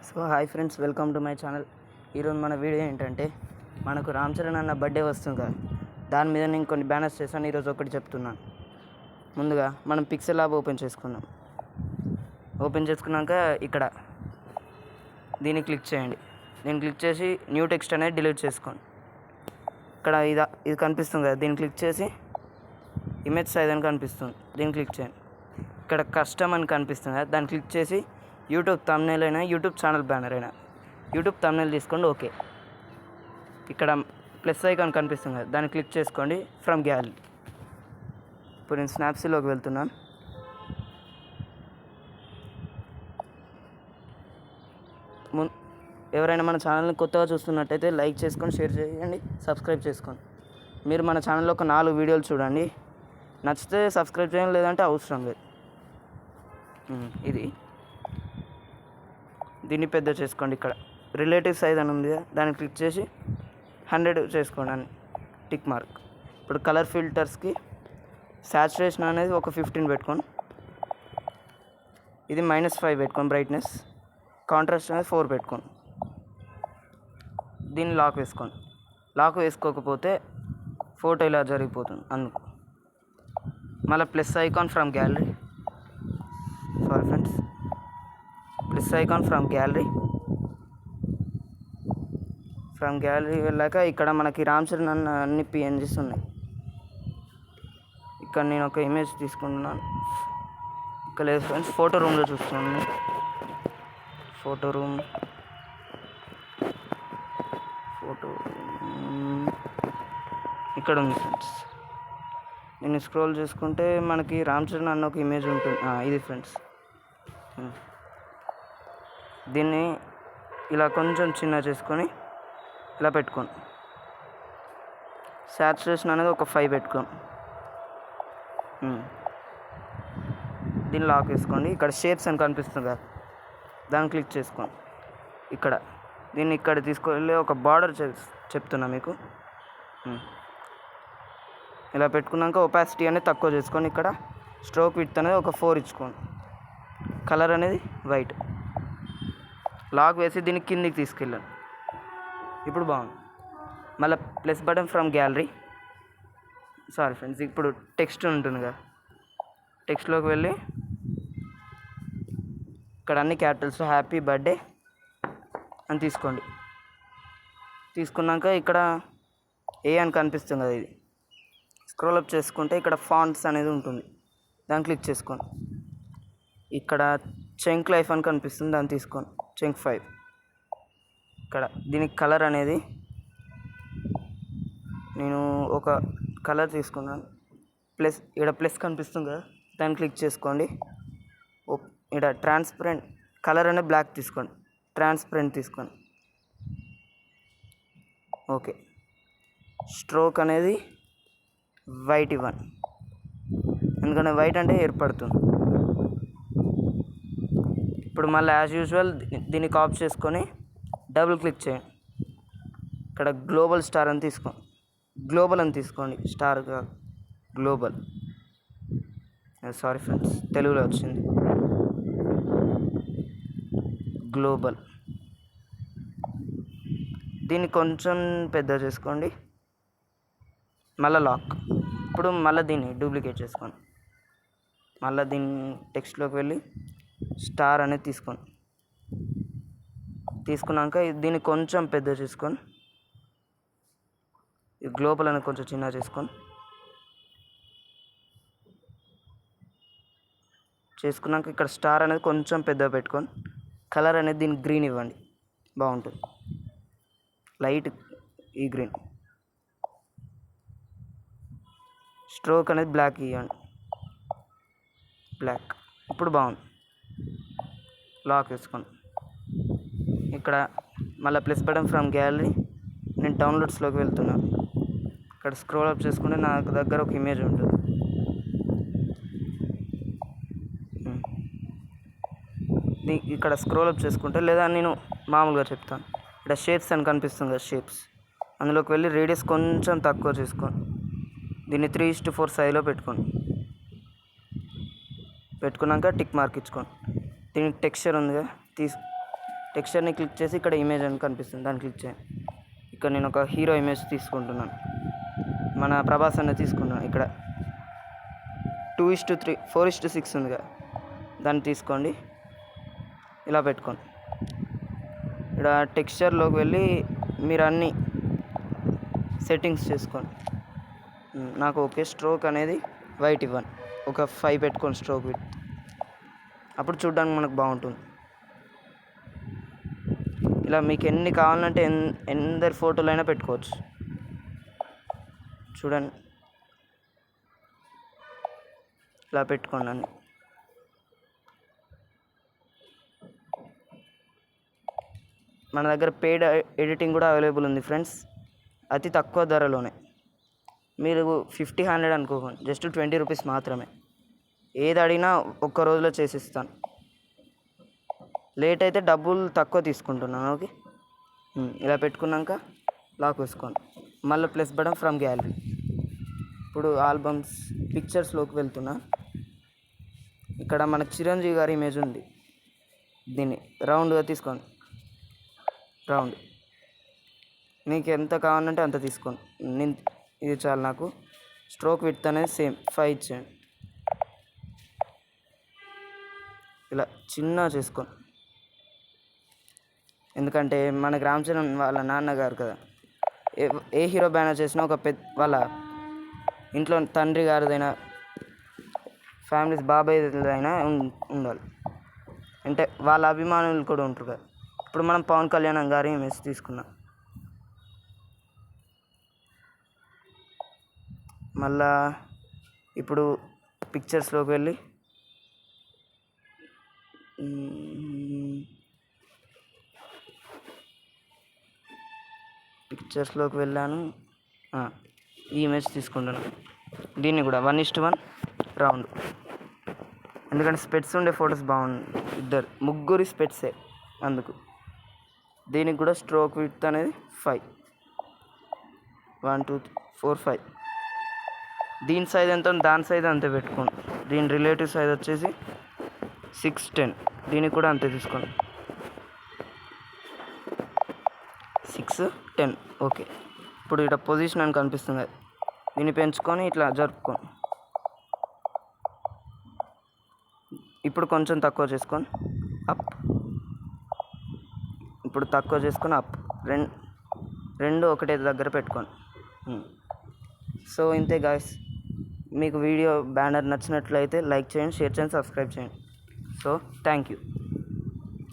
So hi friends, welcome to my channel. ఈరోజు మన video ఏంటంటే, మనకు రామ్ చరణ్ అన్న బర్త్డే వస్తుంది కదా, దాని మీద నేను కొన్ని బ్యానర్స్ చేశాను. ఈరోజు ఒకటి చెప్తున్నాను. ముందుగా మనం పిక్సెల్ ల్యాబ్ ఓపెన్ చేసుకుందాం. ఓపెన్ చేసుకున్నాక ఇక్కడ దీన్ని క్లిక్ చేయండి. దీన్ని క్లిక్ చేసి న్యూ టెక్స్ట్ అనేది డిలీట్ చేసుకోండి. ఇక్కడ ఇది కనిపిస్తుంది కదా, దీన్ని క్లిక్ చేసి ఇమేజ్ సైజ్ అని కనిపిస్తుంది, దీన్ని క్లిక్ చేయండి. ఇక్కడ కస్టమ్ అని కనిపిస్తుంది కదా, దాన్ని క్లిక్ చేసి యూట్యూబ్ థంబ్నెయిల్ అయినా, యూట్యూబ్ ఛానల్ బ్యానర్ అయినా, యూట్యూబ్ థంబ్నెయిల్ తీసుకోండి. ఓకే, ఇక్కడ ప్లస్ ఐకాన్ కనిపిస్తుంది కదా, దాన్ని క్లిక్ చేసుకోండి. From gallery. ఇప్పుడు నేను స్నాప్సీలోకి వెళ్తున్నాను. ఎవరైనా మన ఛానల్ని కొత్తగా చూస్తున్నట్టయితే లైక్ చేసుకొని, షేర్ చేయండి, సబ్స్క్రైబ్ చేసుకోండి. మీరు మన ఛానల్లో ఒక 4 వీడియోలు చూడండి. నచ్చితే సబ్స్క్రైబ్ చేయండి, లేదంటే అవసరం లేదు. దీన్ని పెద్ద చేసుకోండి. ఇక్కడ రిలేటివ్ సైజ్ అని ఉంది, దాన్ని క్లిక్ చేసి 100 చేసుకోండి అని టిక్ మార్క్. ఇప్పుడు కలర్ ఫిల్టర్స్కి సాచురేషన్ అనేది ఒక 15 పెట్టుకోండి. ఇది -5 పెట్టుకోండి బ్రైట్నెస్. కాంట్రాస్ట్ అనేది 4 పెట్టుకోండి. దీన్ని లాక్ వేసుకోండి. లాక్ వేసుకోకపోతే ఫోటో ఇలా జరిగిపోతుంది. అందుకు మళ్ళీ plus icon from gallery. Sorry friends, plus icon from gallery. From gallery వెళ్ళాక ఇక్కడ మనకి రామ్ చరణ్ అన్న అన్ని పిఎన్జీస్ ఉన్నాయి. ఇక్కడ నేను ఒక ఇమేజ్ తీసుకుంటున్నాను. ఇక్కడ లేదు ఫ్రెండ్స్, ఫోటో రూమ్లో చూస్తున్నాను. ఫోటో రూమ్ ఇక్కడ ఉంది ఫ్రెండ్స్. నేను స్క్రోల్ చేసుకుంటే మనకి రామ్ చరణ్ అన్న ఒక ఇమేజ్ ఉంటుంది. ఇది ఫ్రెండ్స్, దీన్ని ఇలా కొంచెం చిన్న చేసుకొని ఇలా పెట్టుకోండి. సాచురేషన్ అనేది ఒక 5 పెట్టుకోండి. దీన్ని లాక్ వేసుకోండి. ఇక్కడ షేప్స్ అని కనిపిస్తుంది కదా, దాన్ని క్లిక్ చేసుకోండి. ఇక్కడ దీన్ని ఇక్కడ తీసుకెళ్ళి ఒక బార్డర్ చెప్తున్నా మీకు. ఇలా పెట్టుకున్నాక ఒపాసిటీ అనేది తక్కువ చేసుకొని, ఇక్కడ స్ట్రోక్ విడ్త్ అనేది ఒక 4 ఇచ్చుకోండి. కలర్ అనేది వైట్. లాక్ వేసి దీన్ని కిందికి తీసుకెళ్ళండి. ఇప్పుడు బాగుంది. మళ్ళీ plus button from gallery. Sorry friends, ఇప్పుడు టెక్స్ట్ ఉంటుంది కదా, టెక్స్ట్లోకి వెళ్ళి ఇక్కడ అన్ని క్యాపిటల్స్ హ్యాపీ బర్త్డే అని తీసుకోండి. తీసుకున్నాక ఇక్కడ ఏ అని కనిపిస్తుంది కదా, ఇది స్క్రోల్ అప్ చేసుకుంటే ఇక్కడ ఫాంట్స్ అనేది ఉంటుంది, దాన్ని క్లిక్ చేసుకోండి. ఇక్కడ చెంక్ లైఫ్ అని కనిపిస్తుంది, దాన్ని తీసుకోండి. చెంక్ 5. ఇక్కడ దీనికి కలర్ అనేది నేను ఒక కలర్ తీసుకున్నాను. ఇక్కడ ప్లస్ కనిపిస్తుంది కదా, దాన్ని క్లిక్ చేసుకోండి. ఇక్కడ ట్రాన్స్పరెంట్ కలర్ అనేది బ్లాక్ తీసుకోండి. ట్రాన్స్పరెంట్ తీసుకోండి. ఓకే, స్ట్రోక్ అనేది వైట్ ఇవ్వండి, ఎందుకంటే వైట్ అంటే ఏర్పడుతుంది. ఇప్పుడు మళ్ళీ యాజ్ యూజువల్ దీన్ని కాపీ చేసుకొని డబుల్ క్లిక్ చేయండి. ఇక్కడ గ్లోబల్ స్టార్ అని తీసుకోండి. గ్లోబల్ అని తీసుకోండి, స్టార్ కాదు, గ్లోబల్. సారీ ఫ్రెండ్స్, తెలుగులో వచ్చింది గ్లోబల్. దీన్ని కొంచెం పెద్ద చేసుకోండి. మళ్ళీ లాక్. ఇప్పుడు మళ్ళీ దీన్ని డూప్లికేట్ చేసుకోండి. మళ్ళీ దీన్ని టెక్స్ట్లోకి వెళ్ళి స్టార్ అనేది తీసుకోండి. తీసుకున్నాక దీన్ని కొంచెం పెద్ద చేసుకొని, ఈ గ్లోబల్ అనేది కొంచెం చిన్న చేసుకొని, చేసుకున్నాక ఇక్కడ స్టార్ అనేది కొంచెం పెద్ద పెట్టుకొని, కలర్ అనేది దీనికి గ్రీన్ ఇవ్వండి, బాగుంటుంది. లైట్ ఈ గ్రీన్. స్ట్రోక్ అనేది బ్లాక్ ఇవ్వండి, బ్లాక్. ఇప్పుడు బాగుంది. లాక్ వేసుకోండి. ఇక్కడ మళ్ళీ ప్లస్ బటన్ ఫ్రమ్ గ్యాలరీ. నేను డౌన్లోడ్స్లోకి వెళ్తున్నాను. ఇక్కడ స్క్రోల్ అప్ చేసుకుంటే నాకు దగ్గర ఒక ఇమేజ్ ఉంటుంది. ఇక్కడ స్క్రోల్ అప్ చేసుకుంటే, లేదా నేను మామూలుగా చెప్తాను. ఇక్కడ షేప్స్ అని కనిపిస్తుంది కదా, షేప్స్, అందులోకి వెళ్ళి రేడియస్ కొంచెం తక్కువ చేసుకోండి. దీన్ని 3:4 సైజులో పెట్టుకోండి. పెట్టుకున్నాక టిక్ మార్క్ ఇచ్చుకోండి. దీనికి టెక్స్చర్ ఉందిగా, టెక్స్చర్ని క్లిక్ చేసి ఇక్కడ ఇమేజ్ అని కనిపిస్తుంది, దాన్ని క్లిక్ చేయండి. ఇక్కడ నేను ఒక హీరో ఇమేజ్ తీసుకుంటున్నాను, మన ప్రభాస్ అన్న తీసుకున్నాను. ఇక్కడ 2:3 4:6 ఉందిగా, దాన్ని తీసుకోండి, ఇలా పెట్టుకోండి. ఇక్కడ టెక్స్చర్లోకి వెళ్ళి మీరు అన్ని సెట్టింగ్స్ చేసుకోండి. నాకు ఓకే, స్ట్రోక్ అనేది వైట్ ఇవ్వండి, ఒక 5 పెట్టుకోండి స్ట్రోక్ విత్, అప్పుడు చూడడానికి మనకు బాగుంటుంది. ఇలా మీకు ఎన్ని కావాలంటే ఎందరి ఫోటోలు అయినా పెట్టుకోవచ్చు. చూడండి, ఇలా పెట్టుకోండి అన్ని. మన దగ్గర పెయిడ్ ఎడిటింగ్ కూడా అవైలబుల్ ఉంది ఫ్రెండ్స్, అతి తక్కువ ధరలోనే. మీరు 50-100 అనుకోకండి, జస్ట్ 20 రూపీస్ మాత్రమే. ఏది అడిగినా ఒక్క రోజులో చేసిస్తాను. లేట్ అయితే డబ్బులు తక్కువ తీసుకుంటున్నాను. ఓకే, ఇలా పెట్టుకున్నాక లాక్ వేసుకోండి. మళ్ళీ ప్లస్ బటన్ ఫ్రమ్ గ్యాలరీ. ఇప్పుడు ఆల్బమ్స్ పిక్చర్స్లోకి వెళ్తున్నా. ఇక్కడ మనకు చిరంజీవి గారి ఇమేజ్ ఉంది, దీన్ని రౌండ్గా తీసుకోండి. రౌండ్ మీకు ఎంత కావాలంటే అంత తీసుకోండి. నేను ఇది చాలు నాకు. స్ట్రోక్ విడ్త్ అనేది సేమ్ 5 ఇచ్చేయండి. ఇలా చిన్న చేసుకోండి, ఎందుకంటే మనకి రామ్ చరణ్ వాళ్ళ నాన్నగారు కదా, ఏ హీరో బ్యానర్ చేసినా ఒక వాళ్ళ ఇంట్లో తండ్రి గారిదైనా ఫ్యామిలీస్ బాబాయ్దైనా ఉండాలి, అంటే వాళ్ళ అభిమానులు కూడా ఉంటారు కదా. ఇప్పుడు మనం పవన్ కళ్యాణ్ గారి ఇమేజ్ తీసుకున్నాం. మళ్ళా ఇప్పుడు పిక్చర్స్లోకి వెళ్ళి పిక్చర్స్లోకి వెళ్ళాను, ఈ ఇమేజ్ తీసుకుంటున్నాను. దీన్ని కూడా 1:1 రౌండ్, ఎందుకంటే స్పెట్స్ ఉండే ఫొటోస్ బాగుంది. ముగ్గురి స్పెట్సే, అందుకు. దీనికి కూడా స్ట్రోక్ విడ్త్ అనేది 5, 1 2 3 4 5. దీని సైజ్ ఎంత ఉంది దాని సైజ్ అంతే పెట్టుకోండి. దీని రిలేటివ్ సైజ్ వచ్చేసి 6:10, దీనికి కూడా అంతే తీసుకోండి, 6:10. ఓకే, ఇప్పుడు ఇట్లా పొజిషన్ అని కనిపిస్తుంది, దీన్ని పెంచుకొని ఇట్లా జరుపుకోండి. ఇప్పుడు కొంచెం తక్కువ చేసుకొని అప్, ఇప్పుడు తక్కువ చేసుకొని అప్, రెండు ఒకటే దగ్గర పెట్టుకోండి. సో ఇంతే గాయ్స్, మీకు వీడియో బ్యానర్ నచ్చినట్లయితే లైక్ చేయండి, షేర్ చేయండి, సబ్స్క్రైబ్ చేయండి. So thank you.